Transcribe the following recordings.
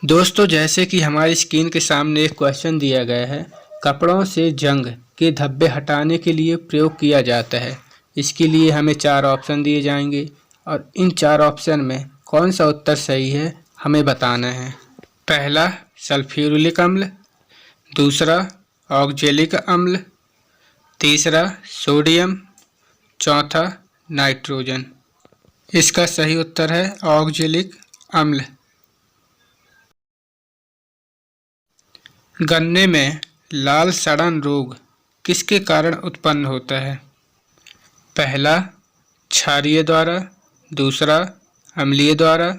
दोस्तों, जैसे कि हमारी स्क्रीन के सामने एक क्वेश्चन दिया गया है। कपड़ों से जंग के धब्बे हटाने के लिए प्रयोग किया जाता है। इसके लिए हमें 4 ऑप्शन दिए जाएंगे और इन 4 ऑप्शन में कौन सा उत्तर सही है हमें बताना है। पहला सल्फ्यूरिक अम्ल, दूसरा ऑक्जेलिक अम्ल, तीसरा सोडियम, चौथा नाइट्रोजन। इसका सही उत्तर है ऑक्जेलिक अम्ल। गन्ने में लाल सड़न रोग किसके कारण उत्पन्न होता है? पहला क्षारीय द्वारा, दूसरा अम्लीय द्वारा,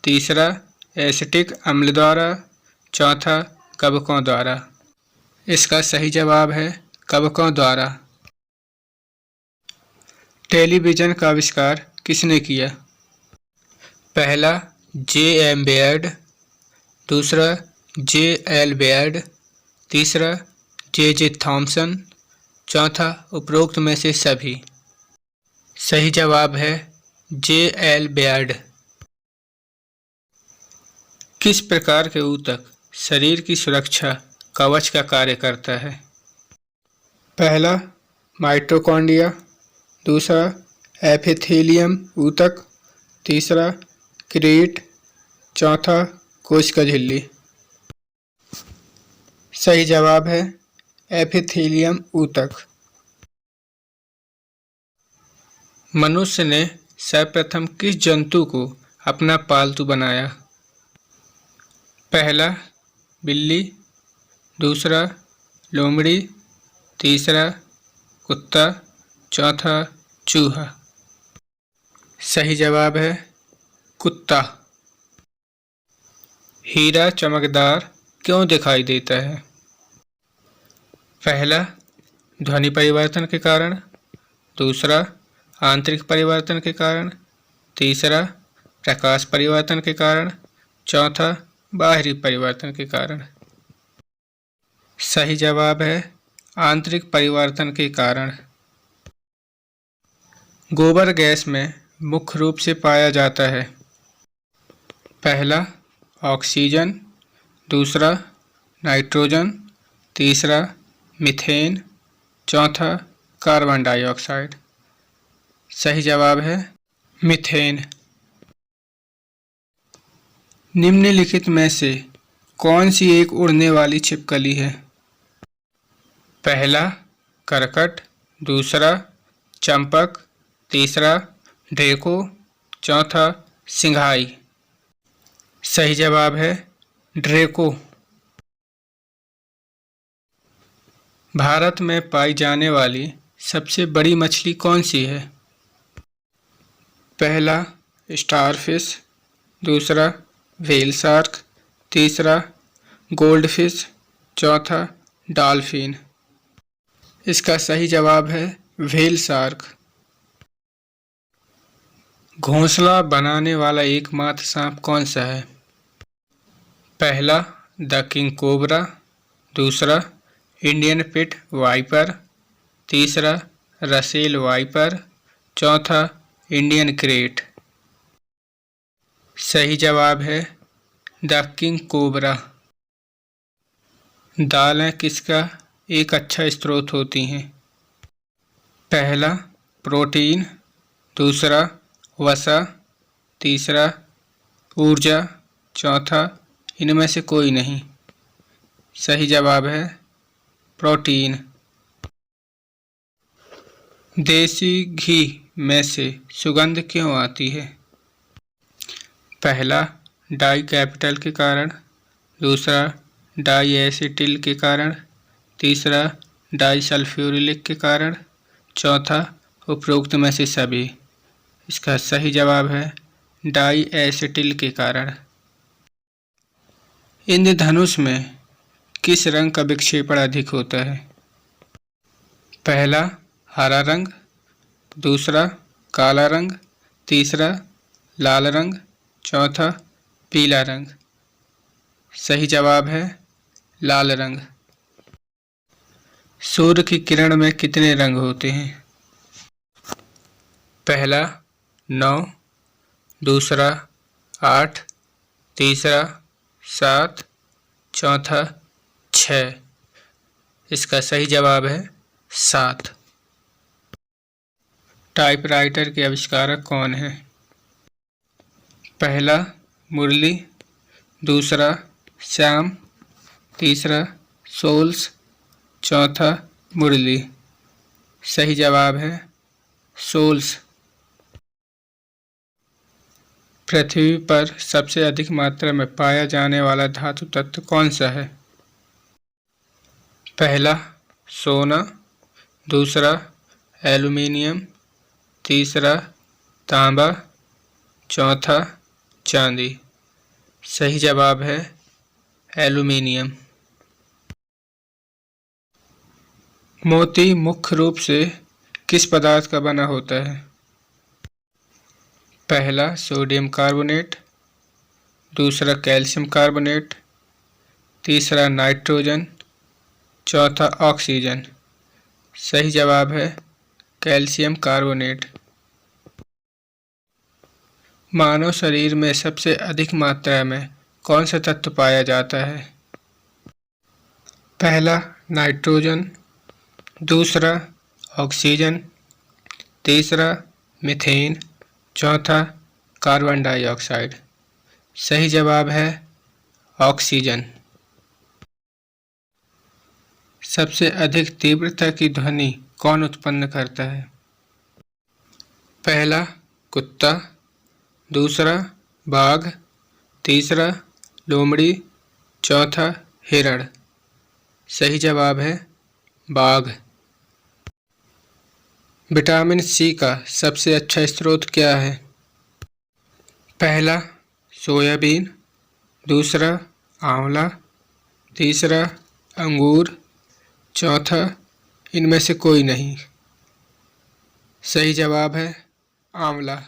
तीसरा एसिटिक अम्ल द्वारा, चौथा कवकों द्वारा। इसका सही जवाब है कवकों द्वारा। टेलीविज़न का आविष्कार किसने किया? पहला J.M. बेयर्ड, दूसरा J.L. बेयर्ड, तीसरा J.J. थॉमसन, चौथा उपरोक्त में से सभी। सही जवाब है J.L. बेयर्ड। किस प्रकार के ऊतक शरीर की सुरक्षा कवच का कार्य करता है? पहला माइटोकॉन्ड्रिया, दूसरा एपिथेलियम ऊतक, तीसरा क्रीट, चौथा कोशिका झिल्ली। सही जवाब है एपिथेलियम ऊतक। मनुष्य ने सर्वप्रथम किस जंतु को अपना पालतू बनाया? पहला बिल्ली, दूसरा लोमड़ी, तीसरा कुत्ता, चौथा चूहा। सही जवाब है कुत्ता। हीरा चमकदार क्यों दिखाई देता है? पहला ध्वनि परिवर्तन के कारण, दूसरा आंतरिक परिवर्तन के कारण, तीसरा प्रकाश परिवर्तन के कारण, चौथा बाहरी परिवर्तन के कारण। सही जवाब है आंतरिक परिवर्तन के कारण। गोबर गैस में मुख्य रूप से पाया जाता है। पहला ऑक्सीजन, दूसरा नाइट्रोजन, तीसरा मीथेन, चौथा कार्बन डाइऑक्साइड। सही जवाब है मीथेन। निम्नलिखित में से कौन सी एक उड़ने वाली छिपकली है? पहला करकट, दूसरा चंपक, तीसरा ड्रेको, चौथा सिंघाई। सही जवाब है ड्रेको। भारत में पाई जाने वाली सबसे बड़ी मछली कौन सी है? पहला स्टारफिश, दूसरा व्हेल शार्क, तीसरा गोल्डफिश, चौथा डॉल्फिन। इसका सही जवाब है व्हेल शार्क। घोंसला बनाने वाला एकमात्र सांप कौन सा है? पहला द किंग कोबरा, दूसरा इंडियन पिट वाइपर, तीसरा रसेल वाइपर, चौथा इंडियन क्रेट। सही जवाब है द किंग कोबरा। दालें किसका एक अच्छा स्रोत होती हैं? पहला प्रोटीन, दूसरा वसा, तीसरा ऊर्जा, चौथा इनमें से कोई नहीं। सही जवाब है प्रोटीन। देसी घी में से सुगंध क्यों आती है? पहला डाई कैपिटल के कारण, दूसरा डाई एसिटिल के कारण, तीसरा डाई सल्फ्यूरिक के कारण, चौथा उपरोक्त में से सभी। इसका सही जवाब है डाई एसिटिल के कारण। इंद्रधनुष में किस रंग का विक्षेपण अधिक होता है? पहला हरा रंग, दूसरा काला रंग, तीसरा लाल रंग, चौथा पीला रंग। सही जवाब है लाल रंग। सूर्य की किरण में कितने रंग होते हैं? पहला 9, दूसरा 8, तीसरा 7, चौथा 6। इसका सही जवाब है 7। टाइपराइटर के आविष्कारक कौन हैं? पहला मुरली, दूसरा श्याम, तीसरा सोल्स, चौथा मुरली। सही जवाब है सोल्स। पृथ्वी पर सबसे अधिक मात्रा में पाया जाने वाला धातु तत्व कौन सा है? पहला सोना, दूसरा एल्युमिनियम, तीसरा तांबा, चौथा चांदी। सही जवाब है एल्युमिनियम। मोती मुख्य रूप से किस पदार्थ का बना होता है? पहला सोडियम कार्बोनेट, दूसरा कैल्शियम कार्बोनेट, तीसरा नाइट्रोजन, चौथा ऑक्सीजन। सही जवाब है कैल्शियम कार्बोनेट। मानव शरीर में सबसे अधिक मात्रा में कौन सा तत्व पाया जाता है? पहला नाइट्रोजन, दूसरा ऑक्सीजन, तीसरा मीथेन, चौथा कार्बन डाइऑक्साइड। सही जवाब है ऑक्सीजन। सबसे अधिक तीव्रता की ध्वनि कौन उत्पन्न करता है? पहला कुत्ता, दूसरा बाघ, तीसरा लोमड़ी, चौथा हिरण। सही जवाब है बाघ। विटामिन सी का सबसे अच्छा स्रोत क्या है? पहला सोयाबीन, दूसरा आंवला, तीसरा अंगूर, चौथा इनमें से कोई नहीं। सही जवाब है आंवला।